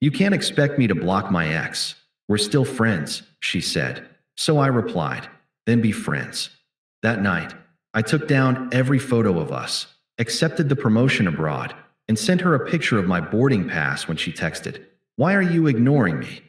You can't expect me to block my ex. We're still friends, she said. So I replied, then be friends. That night, I took down every photo of us, accepted the promotion abroad, and sent her a picture of my boarding pass when she texted, "Why are you ignoring me?"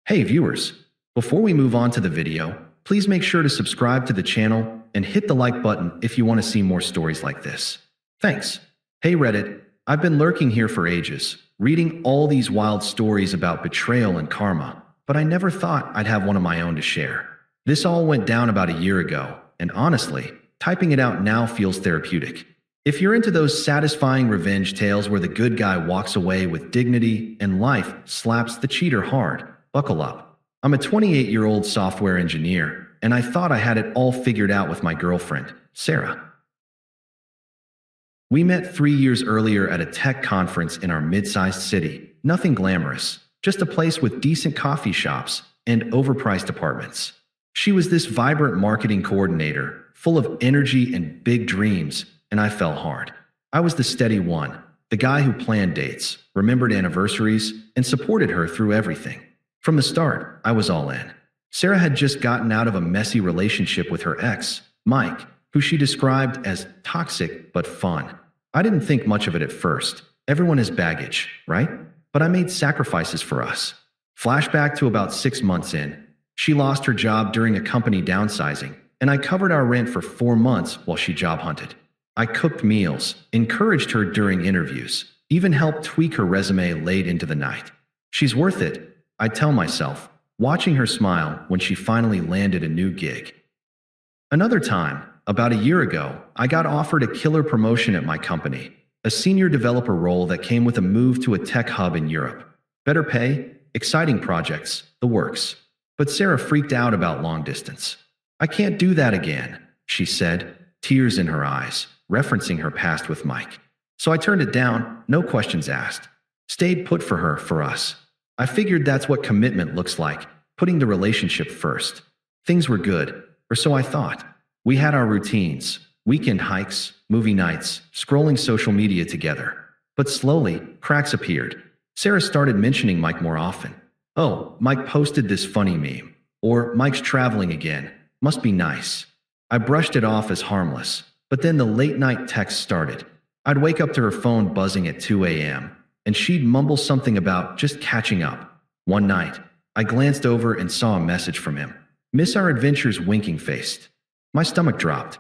Hey viewers, before we move on to the video, please make sure to subscribe to the channel and hit the like button if you want to see more stories like this. Thanks. Hey Reddit, I've been lurking here for ages, reading all these wild stories about betrayal and karma, but I never thought I'd have one of my own to share. This all went down about a year ago, and honestly, typing it out now feels therapeutic. If you're into those satisfying revenge tales where the good guy walks away with dignity and life slaps the cheater hard, buckle up. I'm a 28-year-old software engineer, and I thought I had it all figured out with my girlfriend, Sarah. We met 3 years earlier at a tech conference in our mid-sized city. Nothing glamorous, just a place with decent coffee shops and overpriced apartments. She was this vibrant marketing coordinator, full of energy and big dreams, and I fell hard. I was the steady one, the guy who planned dates, remembered anniversaries, and supported her through everything. From the start, I was all in. Sarah had just gotten out of a messy relationship with her ex, Mike, who she described as toxic but fun. I didn't think much of it at first. Everyone has baggage, right? But I made sacrifices for us. Flashback to about 6 months in. She lost her job during a company downsizing, and I covered our rent for 4 months while she job hunted. I cooked meals, encouraged her during interviews, even helped tweak her resume late into the night. She's worth it, I tell myself, watching her smile when she finally landed a new gig. Another time, about a year ago, I got offered a killer promotion at my company, a senior developer role that came with a move to a tech hub in Europe. Better pay, exciting projects, the works. But Sarah freaked out about long distance. "I can't do that again," she said, tears in her eyes, referencing her past with Mike. So I turned it down, no questions asked. Stayed put for her, for us. I figured that's what commitment looks like, putting the relationship first. Things were good, or so I thought. We had our routines, weekend hikes, movie nights, scrolling social media together. But slowly, cracks appeared. Sarah started mentioning Mike more often. "Oh, Mike posted this funny meme," or "Mike's traveling again, must be nice." I brushed it off as harmless, but then the late-night texts started. I'd wake up to her phone buzzing at 2 a.m., and she'd mumble something about just catching up. One night, I glanced over and saw a message from him. "Miss our adventures winking-faced." My stomach dropped.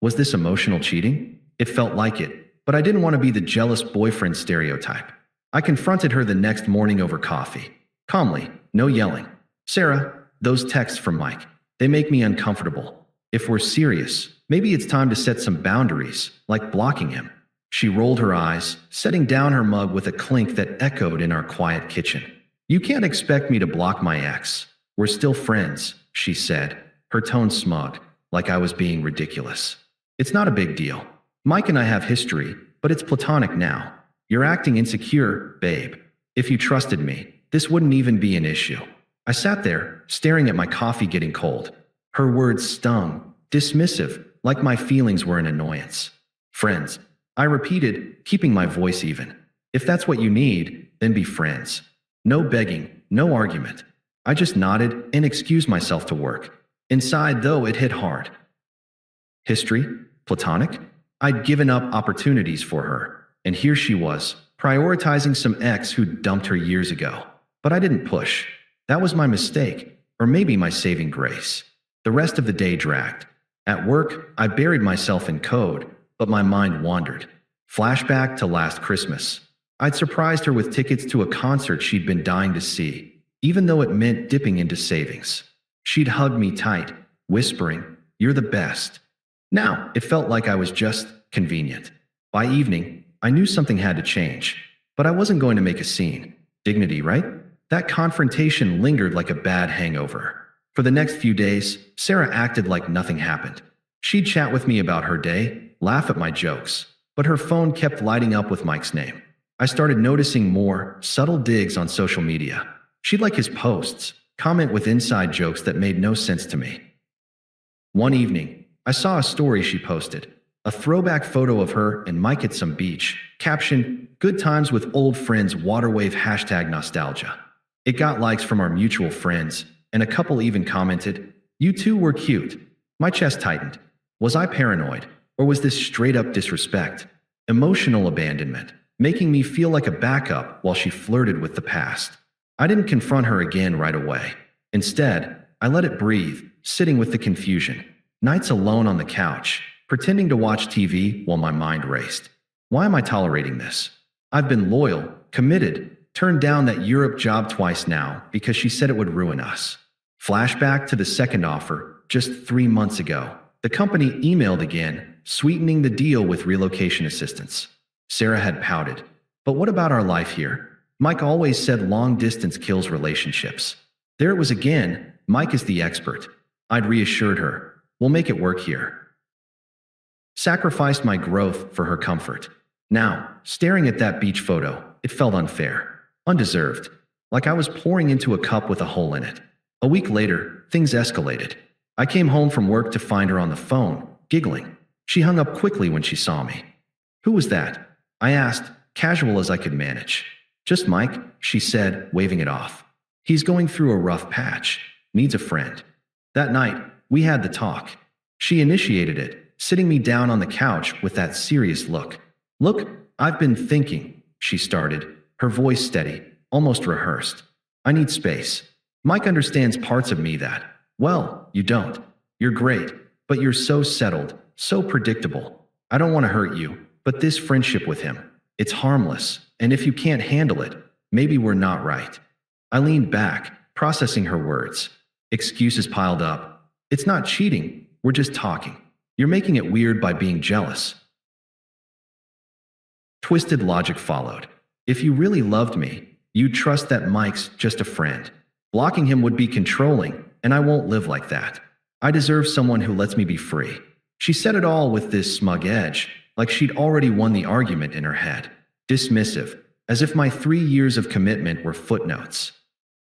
Was this emotional cheating? It felt like it, but I didn't want to be the jealous boyfriend stereotype. I confronted her the next morning over coffee. Calmly, no yelling. "Sarah, those texts from Mike, they make me uncomfortable. If we're serious, maybe it's time to set some boundaries, like blocking him." She rolled her eyes, setting down her mug with a clink that echoed in our quiet kitchen. "You can't expect me to block my ex. We're still friends," she said, her tone smug, like I was being ridiculous. "It's not a big deal. Mike and I have history, but it's platonic now. You're acting insecure, babe. If you trusted me, this wouldn't even be an issue." I sat there, staring at my coffee getting cold. Her words stung, dismissive, like my feelings were an annoyance. "Friends," I repeated, keeping my voice even. "If that's what you need, then be friends. No begging, no argument." I just nodded and excused myself to work. Inside, though, it hit hard. History? Platonic? I'd given up opportunities for her, and here she was, prioritizing some ex who'd dumped her years ago. But I didn't push. That was my mistake, or maybe my saving grace. The rest of the day dragged. At work, I buried myself in code, but my mind wandered. Flashback to last Christmas. I'd surprised her with tickets to a concert she'd been dying to see, even though it meant dipping into savings. She'd hug me tight, whispering, "You're the best." Now, it felt like I was just convenient. By evening, I knew something had to change, but I wasn't going to make a scene. Dignity, right? That confrontation lingered like a bad hangover. For the next few days, Sarah acted like nothing happened. She'd chat with me about her day, laugh at my jokes, but her phone kept lighting up with Mike's name. I started noticing more subtle digs on social media. She'd like his posts, comment with inside jokes that made no sense to me. One evening, I saw a story she posted, A throwback photo of her and Mike at some beach, captioned, "Good times with old friends, waterwave #nostalgia." It got likes from our mutual friends, and a couple even commented, "You two were cute." My chest tightened. Was I paranoid, or was this straight-up disrespect? Emotional abandonment, making me feel like a backup while she flirted with the past. I didn't confront her again right away. Instead, I let it breathe, sitting with the confusion. Nights alone on the couch, pretending to watch TV while my mind raced. Why am I tolerating this? I've been loyal, committed, turned down that Europe job twice now because she said it would ruin us. Flashback to the second offer, just 3 months ago. The company emailed again, sweetening the deal with relocation assistance. Sarah had pouted. But what about our life here? Mike always said long distance kills relationships. There it was again, Mike is the expert. I'd reassured her, we'll make it work here. Sacrificed my growth for her comfort. Now, staring at that beach photo, it felt unfair, undeserved, like I was pouring into a cup with a hole in it. A week later, things escalated. I came home from work to find her on the phone, giggling. She hung up quickly when she saw me. "Who was that?" I asked, casual as I could manage. "Just Mike," she said, waving it off. "He's going through a rough patch. Needs a friend." That night, we had the talk. She initiated it, sitting me down on the couch with that serious look. "Look, I've been thinking," she started, her voice steady, almost rehearsed. "I need space. Mike understands parts of me that, well, you don't. You're great, but you're so settled, so predictable. I don't want to hurt you, but this friendship with him, it's harmless, and if you can't handle it, maybe we're not right." I leaned back, processing her words. Excuses piled up. "It's not cheating, we're just talking. You're making it weird by being jealous." Twisted logic followed. "If you really loved me, you'd trust that Mike's just a friend. Blocking him would be controlling, and I won't live like that. I deserve someone who lets me be free." She said it all with this smug edge, like she'd already won the argument in her head. Dismissive, as if my 3 years of commitment were footnotes.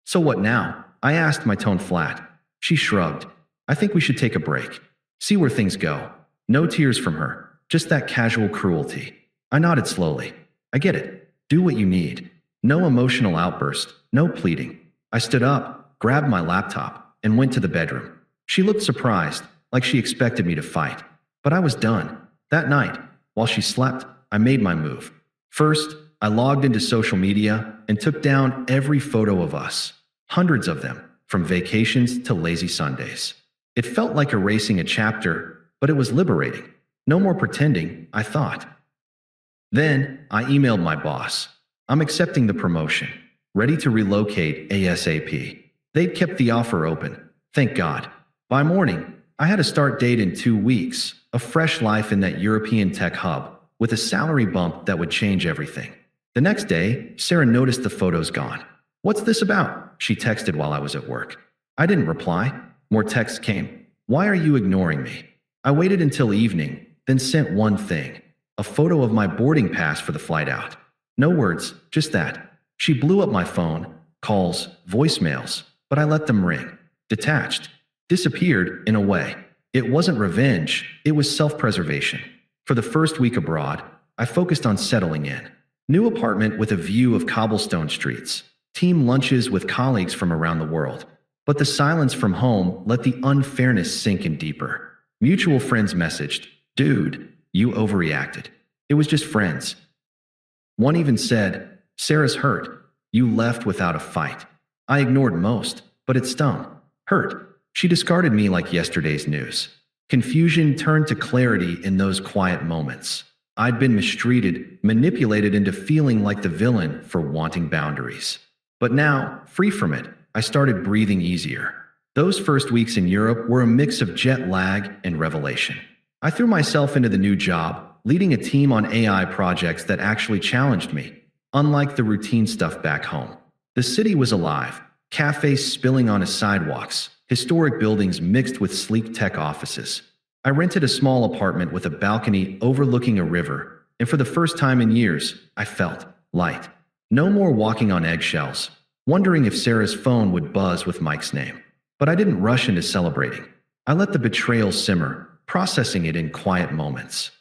"So what now?" I asked, my tone flat. She shrugged. "I think we should take a break. See where things go." No tears from her, just that casual cruelty. I nodded slowly. "I get it. Do what you need. No emotional outburst, no pleading." I stood up, grabbed my laptop, and went to the bedroom. She looked surprised, like she expected me to fight. But I was done. That night, while she slept, I made my move. First, I logged into social media and took down every photo of us. Hundreds of them, from vacations to lazy Sundays. It felt like erasing a chapter, but it was liberating. No more pretending, I thought. Then, I emailed my boss. "I'm accepting the promotion. Ready to relocate ASAP." They'd kept the offer open. Thank God. By morning, I had a start date in 2 weeks, a fresh life in that European tech hub, with a salary bump that would change everything. The next day, Sarah noticed the photos gone. "What's this about?" she texted while I was at work. I didn't reply. More texts came. "Why are you ignoring me?" I waited until evening, then sent one thing. A photo of my boarding pass for the flight out. No words, just that. She blew up my phone, calls, voicemails, but I let them ring. Detached. Disappeared, in a way. It wasn't revenge, it was self-preservation. For the first week abroad, I focused on settling in. New apartment with a view of cobblestone streets. Team lunches with colleagues from around the world. But the silence from home let the unfairness sink in deeper. Mutual friends messaged, "Dude, you overreacted. It was just friends." One even said, "Sarah's hurt. You left without a fight." I ignored most, but it stung. Hurt. She discarded me like yesterday's news. Confusion turned to clarity in those quiet moments. I'd been mistreated, manipulated into feeling like the villain for wanting boundaries. But now, free from it, I started breathing easier. Those first weeks in Europe were a mix of jet lag and revelation. I threw myself into the new job, leading a team on AI projects that actually challenged me, unlike the routine stuff back home. The city was alive, cafes spilling onto sidewalks, historic buildings mixed with sleek tech offices. I rented a small apartment with a balcony overlooking a river, and for the first time in years, I felt light. No more walking on eggshells, wondering if Sarah's phone would buzz with Mike's name. But I didn't rush into celebrating. I let the betrayal simmer, processing it in quiet moments.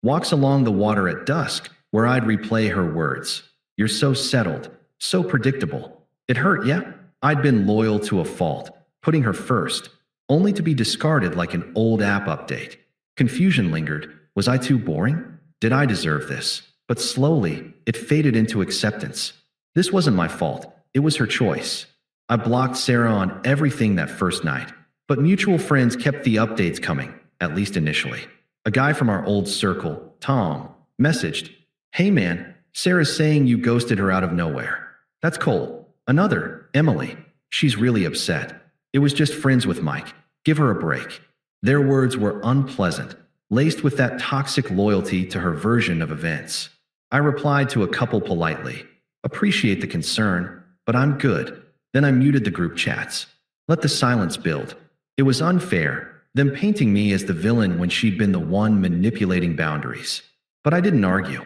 Walks along the water at dusk, where I'd replay her words. You're so settled, so predictable. It hurt, yeah? I'd been loyal to a fault, putting her first, only to be discarded like an old app update. Confusion lingered. Was I too boring? Did I deserve this? But slowly, it faded into acceptance. This wasn't my fault. It was her choice. I blocked Sarah on everything that first night, but mutual friends kept the updates coming, at least initially. A guy from our old circle, Tom, messaged, "Hey man, Sarah's saying you ghosted her out of nowhere." That's cold. Another, Emily. She's really upset. It was just friends with Mike. Give her a break. Their words were unpleasant, laced with that toxic loyalty to her version of events. I replied to a couple politely. Appreciate the concern, but I'm good. Then I muted the group chats. Let the silence build. It was unfair, them painting me as the villain when she'd been the one manipulating boundaries. But I didn't argue.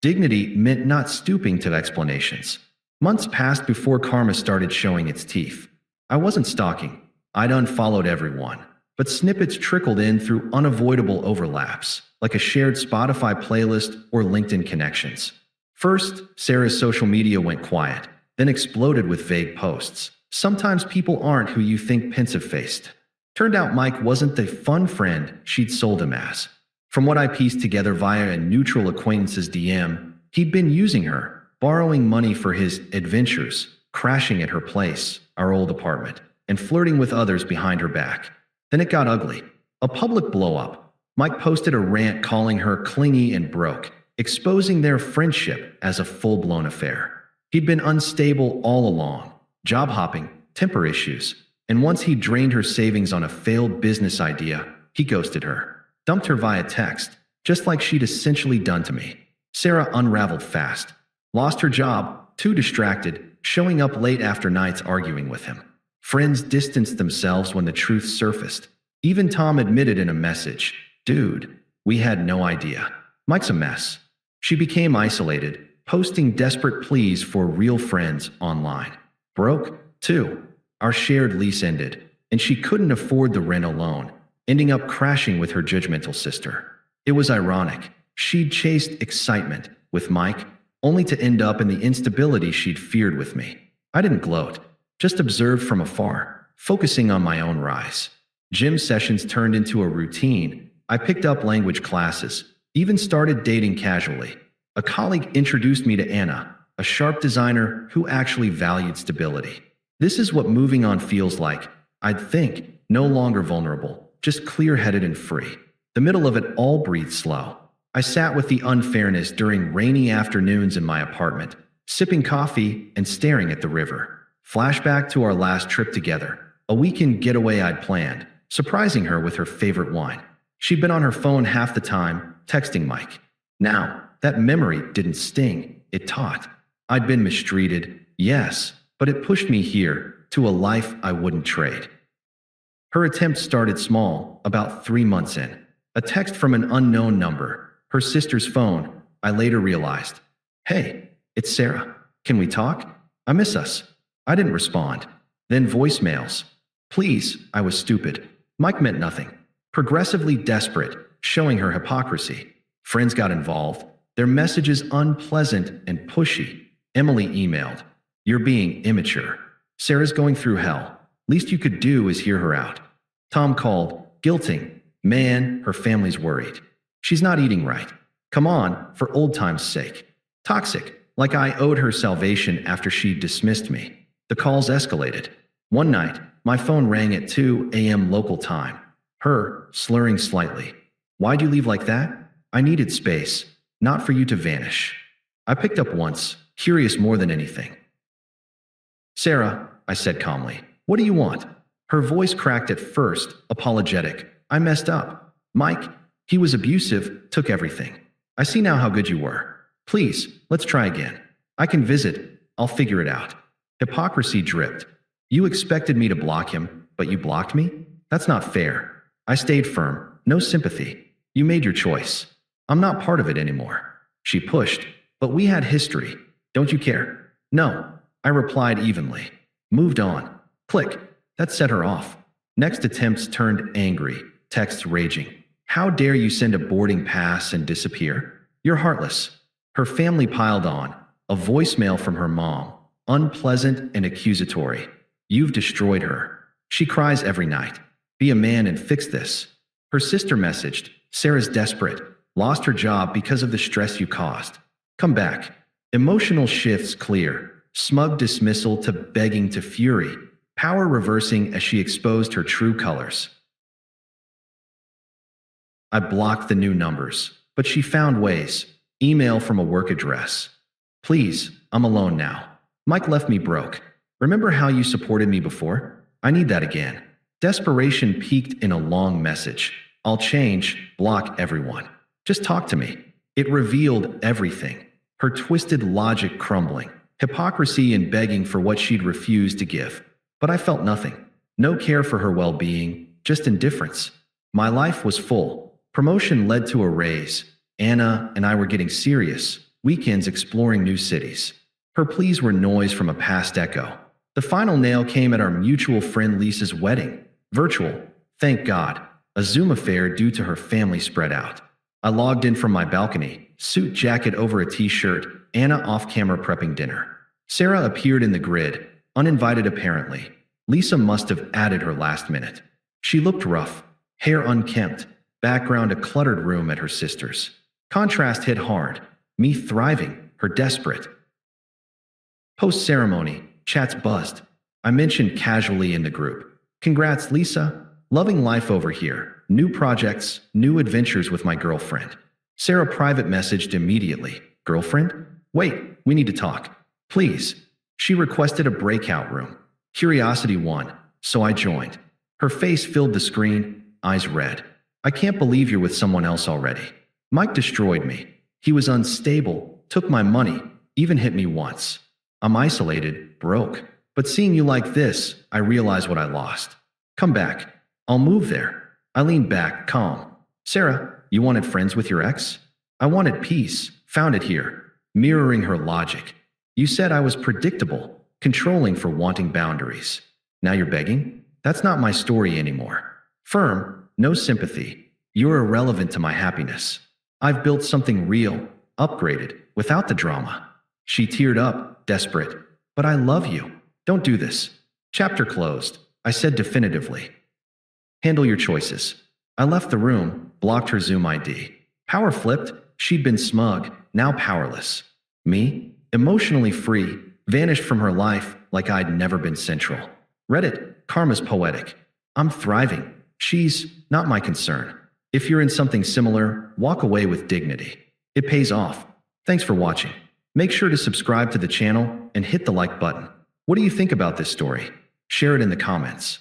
Dignity meant not stooping to explanations. Months passed before karma started showing its teeth. I wasn't stalking. I'd unfollowed everyone. But snippets trickled in through unavoidable overlaps, like a shared Spotify playlist or LinkedIn connections. First, Sarah's social media went quiet, then exploded with vague posts. Sometimes people aren't who you think pensive-faced. Turned out Mike wasn't the fun friend she'd sold him as. From what I pieced together via a neutral acquaintance's DM, he'd been using her, borrowing money for his adventures, crashing at her place, our old apartment, and flirting with others behind her back. Then it got ugly. A public blow-up. Mike posted a rant calling her clingy and broke, exposing their friendship as a full-blown affair. He'd been unstable all along, job hopping, temper issues, and once he drained her savings on a failed business idea, he ghosted her. Dumped her via text, just like she'd essentially done to me. Sarah unraveled fast. Lost her job, too distracted, showing up late after nights arguing with him. Friends distanced themselves when the truth surfaced. Even Tom admitted in a message, "Dude, we had no idea. Mike's a mess." She became isolated, posting desperate pleas for real friends online. Broke, too. Our shared lease ended, and she couldn't afford the rent alone, ending up crashing with her judgmental sister. It was ironic. She'd chased excitement with Mike, only to end up in the instability she'd feared with me. I didn't gloat, just observed from afar, focusing on my own rise. Gym sessions turned into a routine. I picked up language classes, even started dating casually. A colleague introduced me to Anna, a sharp designer who actually valued stability. This is what moving on feels like, I'd think, no longer vulnerable, just clear-headed and free. The middle of it all breathed slow. I sat with the unfairness during rainy afternoons in my apartment, sipping coffee and staring at the river. Flashback to our last trip together, a weekend getaway I'd planned, surprising her with her favorite wine. She'd been on her phone half the time, texting Mike. Now, that memory didn't sting, it taught. I'd been mistreated, yes, but it pushed me here, to a life I wouldn't trade. Her attempt started small, about 3 months in. A text from an unknown number, her sister's phone. I later realized, "Hey, it's Sarah. Can we talk? I miss us." I didn't respond. Then voicemails. "Please," I was stupid. Mike meant nothing. Progressively desperate, showing her hypocrisy. Friends got involved. Their messages unpleasant and pushy. Emily emailed, "You're being immature. Sarah's going through hell. Least you could do is hear her out." Tom called, guilting. "Man, her family's worried. She's not eating right. Come on, for old time's sake." Toxic, like I owed her salvation after she dismissed me. The calls escalated. One night, my phone rang at 2 a.m. local time. Her, slurring slightly. "Why'd you leave like that?" "I needed space, not for you to vanish." I picked up once, curious more than anything. "Sarah," I said calmly, "what do you want?" Her voice cracked at first, apologetic. "I messed up. Mike, he was abusive, took everything. I see now how good you were. Please, let's try again. I can visit. I'll figure it out." Hypocrisy dripped. "You expected me to block him, but you blocked me? That's not fair." I stayed firm. "No sympathy. You made your choice. I'm not part of it anymore." She pushed, "But we had history. Don't you care?" "No," I replied evenly. Moved on. Click. That set her off. Next attempts turned angry, texts raging. How dare you send a boarding pass and disappear? You're heartless. Her family piled on. A voicemail from her mom, unpleasant and accusatory. You've destroyed her. She cries every night. Be a man and fix this. Her sister messaged, Sarah's desperate. Lost her job because of the stress you caused. Come back. Emotional shifts clear. Smug dismissal to begging to fury. Power reversing as she exposed her true colors. I blocked the new numbers, but she found ways. Email from a work address. Please, I'm alone now. Mike left me broke. Remember how you supported me before? I need that again. Desperation peaked in a long message. I'll change, block everyone. Just talk to me. It revealed everything. Her twisted logic crumbling. Hypocrisy in begging for what she'd refused to give. But I felt nothing. No care for her well-being, just indifference. My life was full. Promotion led to a raise. Anna and I were getting serious. Weekends exploring new cities. Her pleas were noise from a past echo. The final nail came at our mutual friend Lisa's wedding. Virtual, thank God. A Zoom affair due to her family spread out. I logged in from my balcony, suit jacket over a t-shirt, Anna off-camera prepping dinner. Sarah appeared in the grid, uninvited apparently. Lisa must have added her last minute. She looked rough, hair unkempt, background a cluttered room at her sister's. Contrast hit hard. Me thriving, her desperate. Post-ceremony, chats buzzed. I mentioned casually in the group. Congrats, Lisa. Loving life over here. New projects, new adventures with my girlfriend. Sarah private messaged immediately. Girlfriend? Wait, we need to talk. Please. She requested a breakout room. Curiosity won, so I joined. Her face filled the screen, eyes red. I can't believe you're with someone else already. Mike destroyed me. He was unstable, took my money, even hit me once. I'm isolated, broke. But seeing you like this, I realize what I lost. Come back. I'll move there. I leaned back, calm. Sarah, you wanted friends with your ex? I wanted peace, found it here. Mirroring her logic. You said I was predictable, controlling for wanting boundaries. Now you're begging? That's not my story anymore. Firm, no sympathy. You're irrelevant to my happiness. I've built something real, upgraded, without the drama. She teared up, desperate. But I love you. Don't do this. Chapter closed, I said definitively. Handle your choices. I left the room, blocked her Zoom ID. Power flipped, she'd been smug, now powerless. Me, emotionally free, vanished from her life like I'd never been central. Reddit, karma's poetic. I'm thriving. She's not my concern. If you're in something similar, walk away with dignity. It pays off. Thanks for watching. Make sure to subscribe to the channel and hit the like button. What do you think about this story? Share it in the comments.